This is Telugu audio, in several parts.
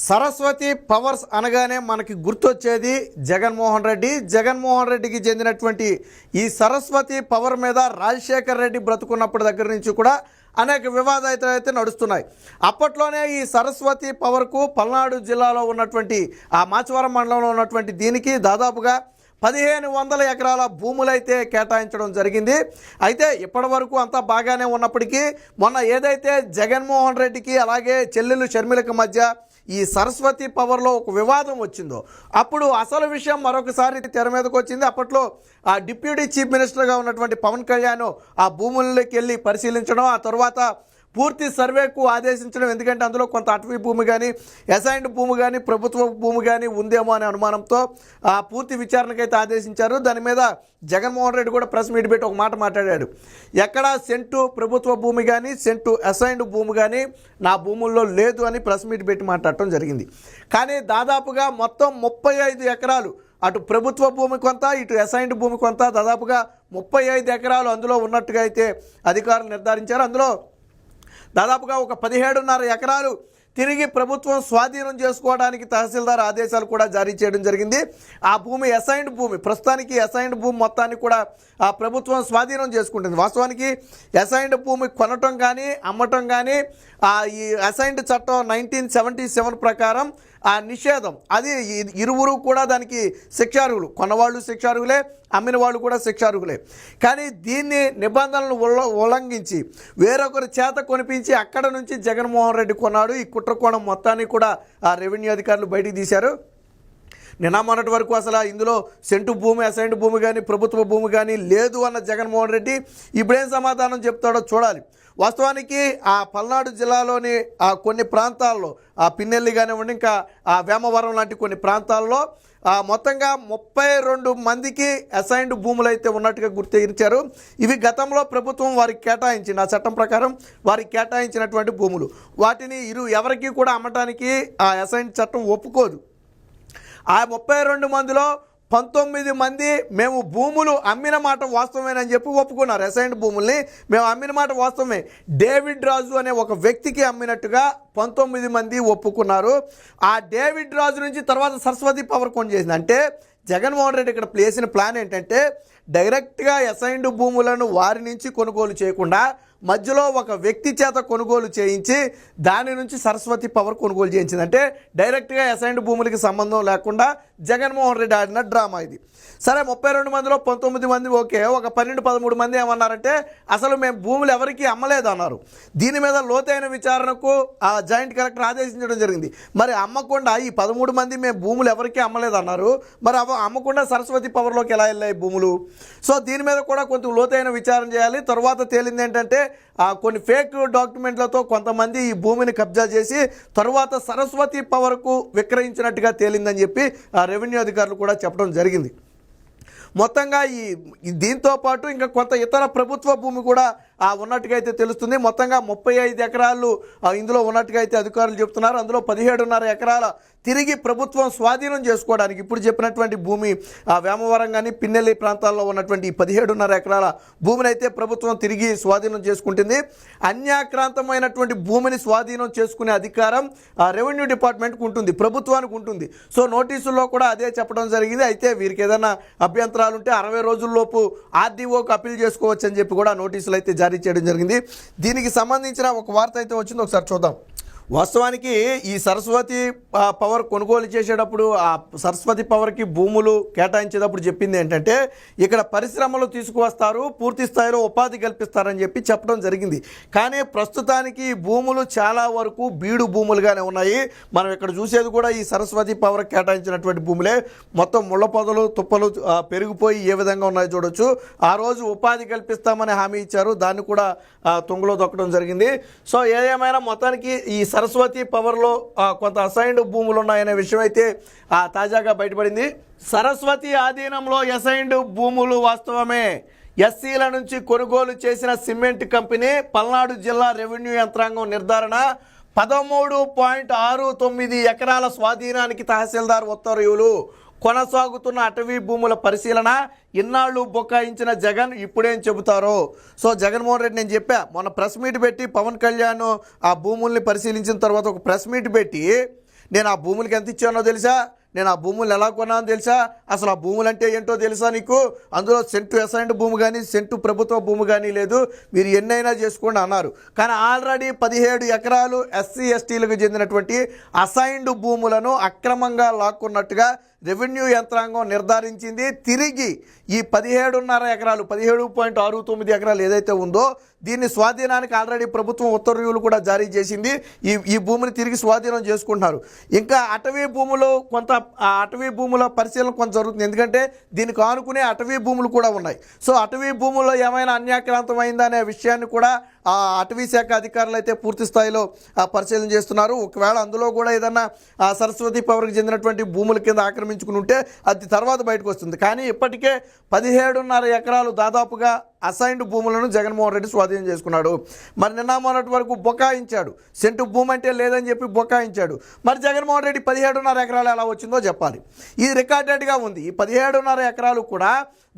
సరస్వతి పవర్స్ అనగానే మనకి గుర్తొచ్చేది జగన్మోహన్ రెడ్డి. జగన్మోహన్ రెడ్డికి చెందినటువంటి ఈ సరస్వతి పవర్ మీద రాజశేఖర్ రెడ్డి బ్రతుకున్నప్పటి దగ్గర నుంచి కూడా అనేక వివాదాలు అయితే నడుస్తున్నాయి. అప్పట్లోనే ఈ సరస్వతి పవర్కు పల్నాడు జిల్లాలో ఉన్నటువంటి ఆ మాచవరం మండలంలో ఉన్నటువంటి దీనికి దాదాపుగా 1500 ఎకరాల భూములైతే కేటాయించడం జరిగింది. అయితే ఇప్పటి వరకు అంతా బాగానే ఉన్నప్పటికీ మొన్న ఏదైతే జగన్మోహన్ రెడ్డికి అలాగే చెల్లెలు షర్మిలకు మధ్య ఈ సరస్వతి పవర్లో ఒక వివాదం వచ్చిందో అప్పుడు అసలు విషయం మరొకసారి తెర మీదకి వచ్చింది. అప్పట్లో ఆ డిప్యూటీ చీఫ్ మినిస్టర్గా ఉన్నటువంటి పవన్ కళ్యాణ్ ఆ భూముల్లోకి వెళ్ళి పరిశీలించడం, ఆ తర్వాత పూర్తి సర్వేకు ఆదేశించడం. ఎందుకంటే అందులో కొంత అటవీ భూమి కానీ అసైన్డ్ భూమి కానీ ప్రభుత్వ భూమి కానీ ఉందేమో అనే అనుమానంతో ఆ పూర్తి విచారణకైతే ఆదేశించారు. దాని మీద జగన్మోహన్ రెడ్డి కూడా ప్రెస్ మీట్ పెట్టి ఒక మాట మాట్లాడాడు. ఎక్కడా సెంటు ప్రభుత్వ భూమి కానీ సెంటు అసైన్డ్ భూమి కానీ నా భూముల్లో లేదు అని ప్రెస్ మీట్ పెట్టి మాట్లాడటం జరిగింది. కానీ దాదాపుగా మొత్తం 35 ఎకరాలు అటు ప్రభుత్వ భూమి కొంత ఇటు అసైన్డ్ భూమి కొంత దాదాపుగా 35 ఎకరాలు అందులో ఉన్నట్టుగా అయితే అధికారులు నిర్ధారించారు. అందులో దాదాపుగా ఒక 17.5 ఎకరాలు తిరిగి ప్రభుత్వం స్వాధీనం చేసుకోవడానికి తహసీల్దార్ ఆదేశాలు కూడా జారీ చేయడం జరిగింది. ఆ భూమి అసైన్డ్ భూమి, ప్రస్తుతానికి అసైన్డ్ భూమి మొత్తాన్ని కూడా ఆ ప్రభుత్వం స్వాధీనం చేసుకుంటుంది. వాస్తవానికి అసైన్డ్ భూమి కొనటం కానీ అమ్మటం కానీ ఈ అసైన్డ్ చట్టం 1977 ప్రకారం ఆ నిషేధం. అది ఇరువురు కూడా దానికి శిక్షార్హులు, కొన్నవాళ్ళు శిక్షార్హులే, అమ్మిన వాళ్ళు కూడా శిక్షార్హులే. కానీ దీన్ని నిబంధనలు ఉల్లంఘించి వేరొకరి చేత కొనిపించి అక్కడ నుంచి జగన్మోహన్ రెడ్డి కొన్నాడు. ఈ కుట్రకోణం మొత్తాన్ని కూడా ఆ రెవెన్యూ అధికారులు బయటికి తీశారు. నిన్న మొన్నటి వరకు అసలు ఇందులో సెంటు భూమి అసైన్డ్ భూమి కానీ ప్రభుత్వ భూమి కానీ లేదు అన్న జగన్మోహన్ రెడ్డి ఇప్పుడేం సమాధానం చెప్తాడో చూడాలి. వాస్తవానికి ఆ పల్నాడు జిల్లాలోని ఆ కొన్ని ప్రాంతాల్లో ఆ పిన్నెల్లి కానివ్వండి, ఇంకా ఆ వేమవరం లాంటి కొన్ని ప్రాంతాల్లో మొత్తంగా 32 మందికి అసైన్డ్ భూములు అయితే ఉన్నట్టుగా గుర్తించారు. ఇవి గతంలో ప్రభుత్వం వారికి కేటాయించింది, ఆ చట్టం ప్రకారం వారికి కేటాయించినటువంటి భూములు. వాటిని ఎవరికి కూడా అమ్మటానికి ఆ అసైన్డ్ చట్టం ఒప్పుకోదు. ఆ 32 మందిలో 19 మంది మేము భూములు అమ్మిన మాట వాస్తవమేనని చెప్పి ఒప్పుకున్నారు. అసైన్డ్ భూముల్ని మేము అమ్మిన మాట వాస్తవమే, డేవిడ్ రాజు అనే ఒక వ్యక్తికి అమ్మినట్టుగా 19 మంది ఒప్పుకున్నారు. ఆ డేవిడ్ రాజు నుంచి తర్వాత సరస్వతి పవర్ కొను చేసింది. అంటే జగన్మోహన్ రెడ్డి ఇక్కడ చేసిన ప్లాన్ ఏంటంటే డైరెక్ట్గా అసైన్డ్ భూములను వారి నుంచి కొనుగోలు చేయకుండా మధ్యలో ఒక వ్యక్తి చేత కొనుగోలు చేయించి దాని నుంచి సరస్వతి పవర్ కొనుగోలు చేయించింది. అంటే డైరెక్ట్గా అసైన్డ్ భూములకి సంబంధం లేకుండా జగన్మోహన్ రెడ్డి ఆడిన డ్రామా ఇది. సరే, 32 మందిలో 19 మంది ఓకే, ఒక 12-13 మంది ఏమన్నారంటే అసలు మేము భూములు ఎవరికి అమ్మలేదు అన్నారు. దీని మీద లోతైన విచారణకు ఆ జాయింట్ కలెక్టర్ ఆదేశించడం జరిగింది. మరి అమ్మకుండా ఈ 13 మంది మేము భూములు ఎవరికి అమ్మలేదు అన్నారు, మరి అమ్మకుండా సరస్వతి పవర్లోకి ఎలా వెళ్ళాయి భూములు? సో దీని మీద కూడా కొంచెం లోతైన విచారణ చేయాలి. తర్వాత తేలింది ఏంటంటే కొన్ని ఫేక్ డాక్యుమెంట్లతో కొంతమంది ఈ భూమిని కబ్జా చేసి తర్వాత సరస్వతి పవర్కు విక్రయించినట్టుగా తేలిందని చెప్పి రెవెన్యూ అధికారులు కూడా చెప్పడం జరిగింది. మొత్తంగా దీంతో పాటు ఇంకా కొంత ఇతర ప్రభుత్వ భూమి కూడా ఉన్నట్టుగా అయితే తెలుస్తుంది. మొత్తంగా 35 ఎకరాలు ఇందులో ఉన్నట్టుగా అయితే అధికారులు చెప్తున్నారు. అందులో 17.5 ఎకరాల తిరిగి ప్రభుత్వం స్వాధీనం చేసుకోవడానికి ఇప్పుడు చెప్పినటువంటి భూమి వేమవరం కానీ పిన్నెల్లి ప్రాంతాల్లో ఉన్నటువంటి 17.5 ఎకరాల భూమిని అయితే ప్రభుత్వం తిరిగి స్వాధీనం చేసుకుంటుంది. అన్యాక్రాంతమైనటువంటి భూమిని స్వాధీనం చేసుకునే అధికారం రెవెన్యూ డిపార్ట్మెంట్కి ఉంటుంది, ప్రభుత్వానికి ఉంటుంది. సో నోటీసుల్లో కూడా అదే చెప్పడం జరిగింది. అయితే వీరికి ఏదైనా అభ్యంతరాలు ఉంటే 60 రోజుల్లోపు ఆర్డీఓకి అప్పీల్ చేసుకోవచ్చు అని చెప్పి కూడా నోటీసులు అయితే జారీ చేయడం జరిగింది. దీనికి సంబంధించిన ఒక వార్త అయితే వచ్చింది, ఒకసారి చూద్దాం. వాస్తవానికి ఈ సరస్వతి పవర్ కొనుగోలు చేసేటప్పుడు ఆ సరస్వతి పవర్కి భూములు కేటాయించేటప్పుడు చెప్పింది ఏంటంటే ఇక్కడ పరిశ్రమలు తీసుకువస్తారు, పూర్తి స్థాయిలో ఉపాధి కల్పిస్తారని చెప్పి చెప్పడం జరిగింది. కానీ ప్రస్తుతానికి భూములు చాలా వరకు బీడు భూములుగానే ఉన్నాయి. మనం ఇక్కడ చూసేది కూడా ఈ సరస్వతి పవర్ కేటాయించినటువంటి భూములే. మొత్తం ముళ్ళ పొదలు తుప్పలు పెరిగిపోయి ఏ విధంగా ఉన్నాయో చూడొచ్చు. ఆ రోజు ఉపాధి కల్పిస్తామని హామీ ఇచ్చారు, దాన్ని కూడా తుంగలో దొక్కడం జరిగింది. సో ఏదేమైనా మొత్తానికి ఈ సరస్వతి పవర్లో కొంత అసైన్డ్ భూములు ఉన్నాయనే విషయం అయితే తాజాగా బయటపడింది. సరస్వతి ఆధీనంలో అసైన్డ్ భూములు వాస్తవమే. ఎస్సీల నుంచి కొనుగోలు చేసిన సిమెంట్ కంపెనీ పల్నాడు జిల్లా రెవెన్యూ యంత్రాంగం నిర్ధారణ 13.69 ఎకరాల స్వాధీనానికి తహసీల్దార్ ఉత్తర్వులు. కొనసాగుతున్న అటవీ భూముల పరిశీలన ఇన్నాళ్ళు బొకాయించిన జగన్ ఇప్పుడేం చెబుతారో. సో జగన్మోహన్ రెడ్డి, నేను చెప్పా మొన్న ప్రెస్ మీట్ పెట్టి పవన్ కళ్యాణ్ ఆ భూముల్ని పరిశీలించిన తర్వాత ఒక ప్రెస్ మీట్ పెట్టి నేను ఆ భూములకి ఎంత ఇచ్చానో తెలుసా, నేను ఆ భూములు ఎలా కొన్నానో తెలుసా, అసలు ఆ భూములు అంటే ఏంటో తెలుసా నీకు, అందులో సెంటు అసైన్డ్ భూమి కానీ సెంటు ప్రభుత్వ భూమి కానీ లేదు, మీరు ఎన్నైనా చేసుకోండి అన్నారు. కానీ ఆల్రెడీ 17 ఎకరాలు ఎస్సీ ఎస్టీలకు చెందినటువంటి అసైన్డ్ భూములను అక్రమంగా లాక్కున్నట్టుగా రెవెన్యూ యంత్రాంగం నిర్ధారించింది. తిరిగి ఈ 17.5 ఎకరాలు 17.69 ఎకరాలు ఏదైతే ఉందో దీన్ని స్వాధీనానికి ఆల్రెడీ ప్రభుత్వం ఉత్తర్వులు కూడా జారీ చేసింది. ఈ భూమిని తిరిగి స్వాధీనం చేసుకుంటున్నారు. ఇంకా అటవీ భూములు కొంత అటవీ భూముల పరిశీలన కొంత జరుగుతుంది, ఎందుకంటే దీనికి ఆనుకునే అటవీ భూములు కూడా ఉన్నాయి. సో అటవీ భూముల్లో ఏమైనా అన్యాక్రాంతం అయిందా అనే విషయాన్ని కూడా ఆ అటవీ శాఖ అధికారులు అయితే పూర్తి స్థాయిలో పరిశీలన చేస్తున్నారు. ఒకవేళ అందులో కూడా ఏదన్నా సరస్వతి పవర్కి చెందినటువంటి భూముల కింద ఆక్రమించుకుని ఉంటే అది తర్వాత బయటకు వస్తుంది. కానీ ఇప్పటికే 17.5 ఎకరాలు దాదాపుగా అసైన్డ్ భూములను జగన్మోహన్ రెడ్డి స్వాధీనం చేసుకున్నాడు. మరి నిన్న మొన్నటి వరకు బొకాయించాడు, సెంటు భూమి అంటే లేదని చెప్పి బొకాయించాడు. మరి జగన్మోహన్ రెడ్డి 17.5 ఎకరాలు ఎలా వచ్చిందో చెప్పాలి. ఇది రికార్డెడ్గా ఉంది. ఈ 17.5 ఎకరాలు కూడా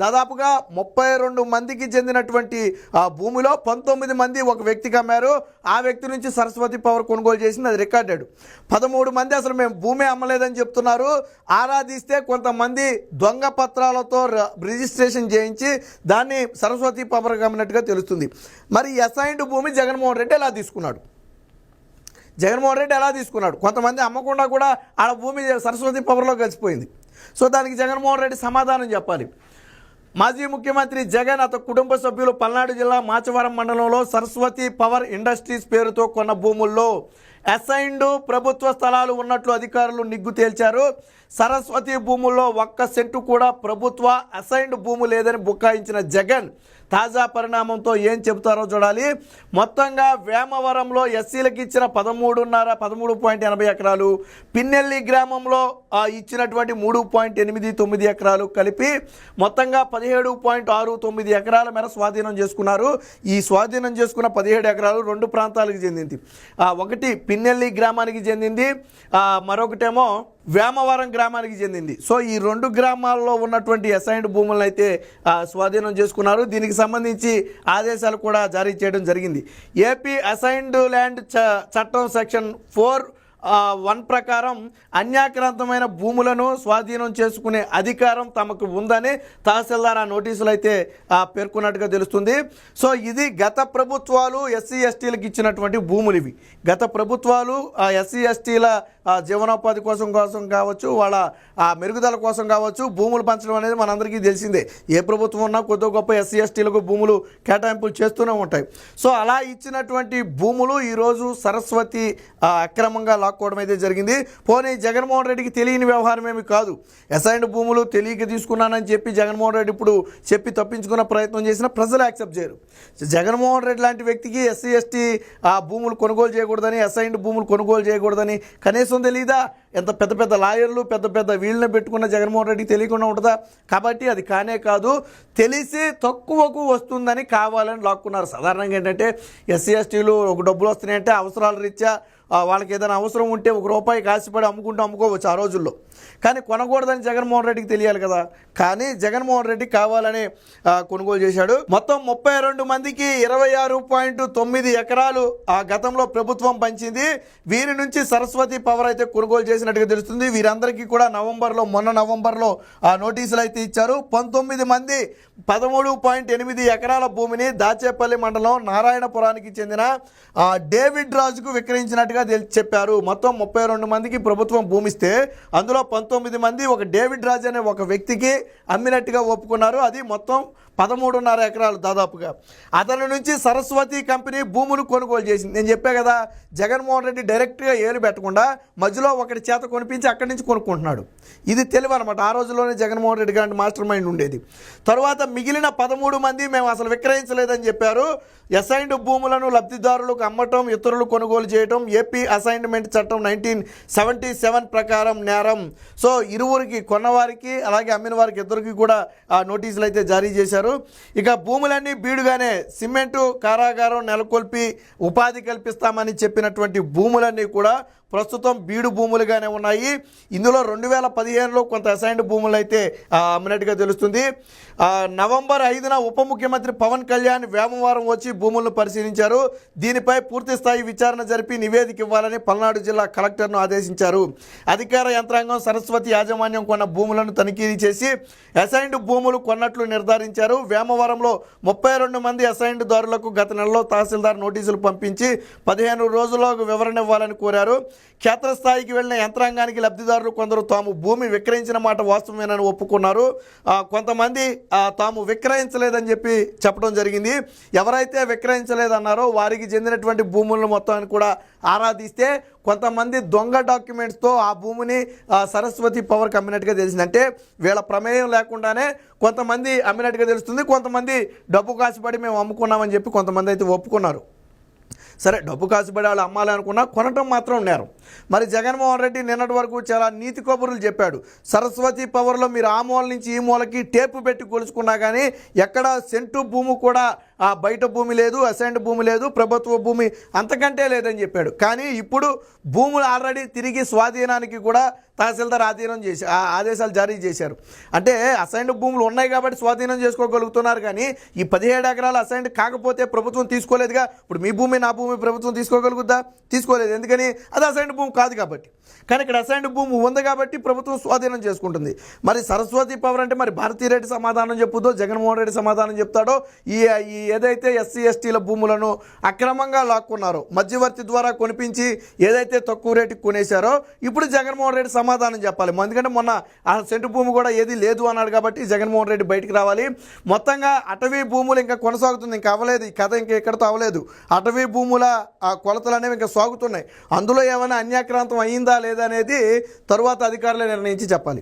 దాదాపుగా 32 మందికి చెందినటువంటి ఆ భూమిలో 19 మంది ఒక వ్యక్తికి అమ్మారు. ఆ వ్యక్తి నుంచి సరస్వతి పవర్ కొనుగోలు చేసింది, అది రికార్డెడ్. 13 మంది అసలు మేము భూమి అమ్మలేదని చెప్తున్నారు. ఆరాధిస్తే కొంతమంది దొంగ పత్రాలతో రిజిస్ట్రేషన్ చేయించి దాన్ని సరస్వతి పవర్ అమ్మినట్టుగా తెలుస్తుంది. మరి అసైన్డ్ భూమి జగన్మోహన్ రెడ్డి ఎలా తీసుకున్నాడు? కొంతమంది అమ్మకుండా కూడా ఆ భూమి సరస్వతి పవర్లో కలిసిపోయింది. సో దానికి జగన్మోహన్ రెడ్డి సమాధానం చెప్పాలి. మాజీ ముఖ్యమంత్రి జగన్ అతని కుటుంబ సభ్యులు పల్నాడు జిల్లా మాచవరం మండలంలో సరస్వతి పవర్ ఇండస్ట్రీస్ పేరుతో కొన్న భూముల్లో అసైన్డ్ ప్రభుత్వ స్థలాలు ఉన్నట్లు అధికారులు నిగ్గు తేల్చారు. సరస్వతి భూముల్లో 1 సెంటు కూడా ప్రభుత్వ అసైన్డ్ భూము లేదని బుకాయించిన జగన్ తాజా పరిణామంతో ఏం చెబుతారో చూడాలి. మొత్తంగా వేమవరంలో ఎస్సీలకు ఇచ్చిన 13.80 ఎకరాలు, పిన్నెల్లి గ్రామంలో ఇచ్చినటువంటి 3.89 ఎకరాలు కలిపి మొత్తంగా 17.69 ఎకరాల మేర స్వాధీనం చేసుకున్నారు. ఈ స్వాధీనం చేసుకున్న 17 ఎకరాలు 2 ప్రాంతాలకు చెందింది. ఒకటి పిన్నెల్లి గ్రామానికి చెందింది, మరొకటేమో వేమవరం గ్రామానికి చెందింది. సో ఈ 2 గ్రామాల్లో ఉన్నటువంటి అసైన్డ్ భూములను అయితే స్వాధీనం చేసుకున్నారు. దీనికి సంబంధించి ఆదేశాలు కూడా జారీ చేయడం జరిగింది. ఏపీ అసైన్డ్ ల్యాండ్ చట్టం సెక్షన్ 4(1) ప్రకారం అన్యాక్రాంతమైన భూములను స్వాధీనం చేసుకునే అధికారం తమకు ఉందని తహసీల్దార్ ఆ నోటీసులు అయితే పేర్కొన్నట్టుగా తెలుస్తుంది. సో ఇది గత ప్రభుత్వాలు ఎస్సీ ఎస్టీలకు ఇచ్చినటువంటి భూములు. ఇవి గత ప్రభుత్వాలు ఎస్సీ ఎస్టీల జీవనోపాధి కోసం కావచ్చు, వాళ్ళ మెరుగుదల కోసం కావచ్చు, భూములు పంచడం అనేది మనందరికీ తెలిసిందే. ఏ ప్రభుత్వం ఉన్నా కొద్ది గొప్ప ఎస్సీ ఎస్టీలకు భూములు కేటాయింపులు చేస్తూనే ఉంటాయి. సో అలా ఇచ్చినటువంటి భూములు ఈరోజు సరస్వతి అక్రమంగా లాక్కోవడం అయితే జరిగింది. పోనీ జగన్మోహన్ రెడ్డికి తెలియని వ్యవహారం ఏమి కాదు. అసైన్డ్ భూములు తెలియక తీసుకున్నానని చెప్పి జగన్మోహన్ రెడ్డి ఇప్పుడు చెప్పి తప్పించుకున్న ప్రయత్నం చేసిన ప్రజలు యాక్సెప్ట్ చేయరు. జగన్మోహన్ రెడ్డి లాంటి వ్యక్తికి ఎస్సీ ఎస్టీ భూములు కొనుగోలు చేయకూడదని, అసైన్డ్ భూములు కొనుగోలు చేయకూడదని కనీసం తెలీదా? ఎంత పెద్ద పెద్ద లాయర్లు పెద్ద పెద్ద వీళ్ళని పెట్టుకున్న జగన్మోహన్ రెడ్డికి తెలియకుండా ఉంటుందా? కాబట్టి అది కానే కాదు, తెలిసి తక్కువకు వస్తుందని కావాలని లాక్కున్నారు. సాధారణంగా ఏంటంటే ఎస్సీ ఎస్టీలు ఒక డబ్బులు వస్తున్నాయంటే అవసరాల రీత్యా వాళ్ళకి ఏదైనా అవసరం ఉంటే ₹1 కాసిపడి అమ్ముకోవచ్చు ఆ రోజుల్లో. కానీ కొనకూడదని జగన్మోహన్ రెడ్డికి తెలియాలి కదా. కానీ జగన్మోహన్ రెడ్డి కావాలని కొనుగోలు చేశాడు. మొత్తం 32 మందికి 26.9 ఎకరాలు గతంలో ప్రభుత్వం పంచింది. వీరి నుంచి సరస్వతి పవర్ అయితే కొనుగోలు చేసినట్టుగా తెలుస్తుంది. వీరందరికీ కూడా మొన్న నవంబర్లో నోటీసులు అయితే ఇచ్చారు. 19 మంది 13.8 ఎకరాల భూమిని దాచేపల్లి మండలం నారాయణపురానికి చెందిన డేవిడ్ రాజుకు విక్రయించినట్టుగా చెప్పారు. మొత్తం 32 మందికి ప్రభుత్వం భూమిస్తే అందులో 19 మంది ఒక డేవిడ్ రాజు అనే ఒక వ్యక్తికి అమ్మినట్టుగా ఒప్పుకున్నారు. అది మొత్తం 13.5 ఎకరాలు దాదాపుగా. అతని నుంచి సరస్వతి కంపెనీ భూములు కొనుగోలు చేసింది. నేను చెప్పా కదా, జగన్మోహన్ రెడ్డి డైరెక్ట్గా ఏలు పెట్టకుండా మధ్యలో ఒకటి చేత కొనిపించి అక్కడి నుంచి కొనుక్కుంటున్నాడు. ఇది తెలివి అనమాట. ఆ రోజుల్లోనే జగన్మోహన్ రెడ్డి గారి మాస్టర్ మైండ్ ఉండేది. తర్వాత మిగిలిన 13 మంది మేము అసలు విక్రయించలేదని చెప్పారు. అసైన్డ్ భూములను లబ్ధిదారులకు అమ్మటం, ఇతరులు కొనుగోలు చేయటం ఏపీ అసైన్మెంట్ చట్టం 1977 ప్రకారం నేరం. సో ఇరువురికి, కొన్నవారికి అలాగే అమ్మిన వారికి ఇద్దరికి కూడా నోటీసులు అయితే జారీ చేశారు. చేశారు. ఇక భూములన్నీ బీడుగానే సిమెంటు కారాగారం నెలకొల్పి ఉపాధి కల్పిస్తామని చెప్పినటువంటి భూములన్నీ కూడా ప్రస్తుతం బీడు భూములుగానే ఉన్నాయి. ఇందులో 2015లో కొంత అసైన్డ్ భూములు అయితే అమ్మినట్టుగా తెలుస్తుంది. నవంబర్ 5న ఉప ముఖ్యమంత్రి పవన్ కళ్యాణ్ వేమవరం వచ్చి భూములను పరిశీలించారు. దీనిపై పూర్తి స్థాయి విచారణ జరిపి నివేదిక ఇవ్వాలని పల్నాడు జిల్లా కలెక్టర్ను ఆదేశించారు. అధికార యంత్రాంగం సరస్వతి యాజమాన్యం కొన్న భూములను తనిఖీ చేసి అసైన్డ్ భూములు కొన్నట్లు నిర్ధారించారు. వేమవరంలో 32 మంది అసైన్డ్ దారులకు గత నెలలో తహసీల్దార్ నోటీసులు పంపించి 15 రోజుల్లోగా వివరణ ఇవ్వాలని కోరారు. క్షేత్రస్థాయికి వెళ్లిన యంత్రాంగానికి లబ్ధిదారులు కొందరు తాము భూమి విక్రయించిన మాట వాస్తవమేనని ఒప్పుకున్నారు. కొంతమంది తాము విక్రయించలేదని చెప్పడం జరిగింది. ఎవరైతే విక్రయించలేదన్నారో వారికి చెందినటువంటి భూములను మొత్తాన్ని కూడా ఆరాధిస్తే కొంతమంది దొంగ డాక్యుమెంట్స్తో ఆ భూమిని సరస్వతి పవర్కి అమ్మినట్టుగా తెలిసింది. అంటే వీళ్ళ ప్రమేయం లేకుండానే కొంతమంది అమ్మినట్టుగా తెలుస్తుంది. కొంతమంది డబ్బు కాసుపడి మేము అమ్ముకున్నామని చెప్పి కొంతమంది అయితే ఒప్పుకున్నారు. సరే, డబ్బు కాసుపడి వాళ్ళు అమ్మాలి అనుకున్నా కొనటం మాత్రం నేరం. మరి జగన్మోహన్ రెడ్డి నిన్నటి వరకు చాలా నీతి కబుర్లు చెప్పాడు. సరస్వతి పవర్లో మీరు ఆ మూల నుంచి ఈ మూలకి టేపు పెట్టి కొలుచుకున్నా కానీ ఎక్కడ సెంటు భూమి కూడా బయట భూమి లేదు, అసైన్డ్ భూమి లేదు, ప్రభుత్వ భూమి అంతకంటే లేదని చెప్పాడు. కానీ ఇప్పుడు భూములు ఆల్రెడీ తిరిగి స్వాధీనానికి కూడా తహసీల్దార్ ఆదేశాలు జారీ చేశారు. అంటే అసైన్డ్ భూములు ఉన్నాయి కాబట్టి స్వాధీనం చేసుకోగలుగుతున్నారు. కానీ ఈ 17 ఎకరాలు అసైన్డ్ కాకపోతే ప్రభుత్వం తీసుకోలేదుగా. ఇప్పుడు మీ భూమి నా భూమి ప్రభుత్వం తీసుకోగలుగుద్దా? తీసుకోలేదు. ఎందుకని? అది అసైన్డ్ భూమి కాదు కాబట్టి. కానీ ఇక్కడ అసైన్డ్ భూమి ఉంది కాబట్టి ప్రభుత్వం స్వాధీనం చేసుకుంటుంది. మరి సరస్వతి పవర్ అంటే మరి భారతీరెడ్డి సమాధానం చెప్పుదో, జగన్మోహన్ రెడ్డి సమాధానం చెప్తాడో, ఈ ఏదైతే ఎస్సీ ఎస్టీల భూములను అక్రమంగా లాక్కున్నారో, మధ్యవర్తి ద్వారా కొనిపించి ఏదైతే తక్కువ రేటుకి కొనేశారో, ఇప్పుడు జగన్మోహన్ రెడ్డి సమాధానం చెప్పాలి. ఎందుకంటే మొన్న ఆ సెంటు భూమి కూడా ఏది లేదు అన్నాడు కాబట్టి జగన్మోహన్ రెడ్డి బయటికి రావాలి. మొత్తంగా అటవీ భూములు ఇంకా కొనసాగుతుంది, ఇంకా అవ్వలేదు. ఈ కథ ఇంకా ఎక్కడితో అవ్వలేదు. అటవీ భూముల కొలతలు అనేవి ఇంకా సాగుతున్నాయి. అందులో ఏమైనా అన్యాక్రాంతం అయ్యిందా లేదా అనేది తరువాత అధికారులే నిర్ణయించి చెప్పాలి.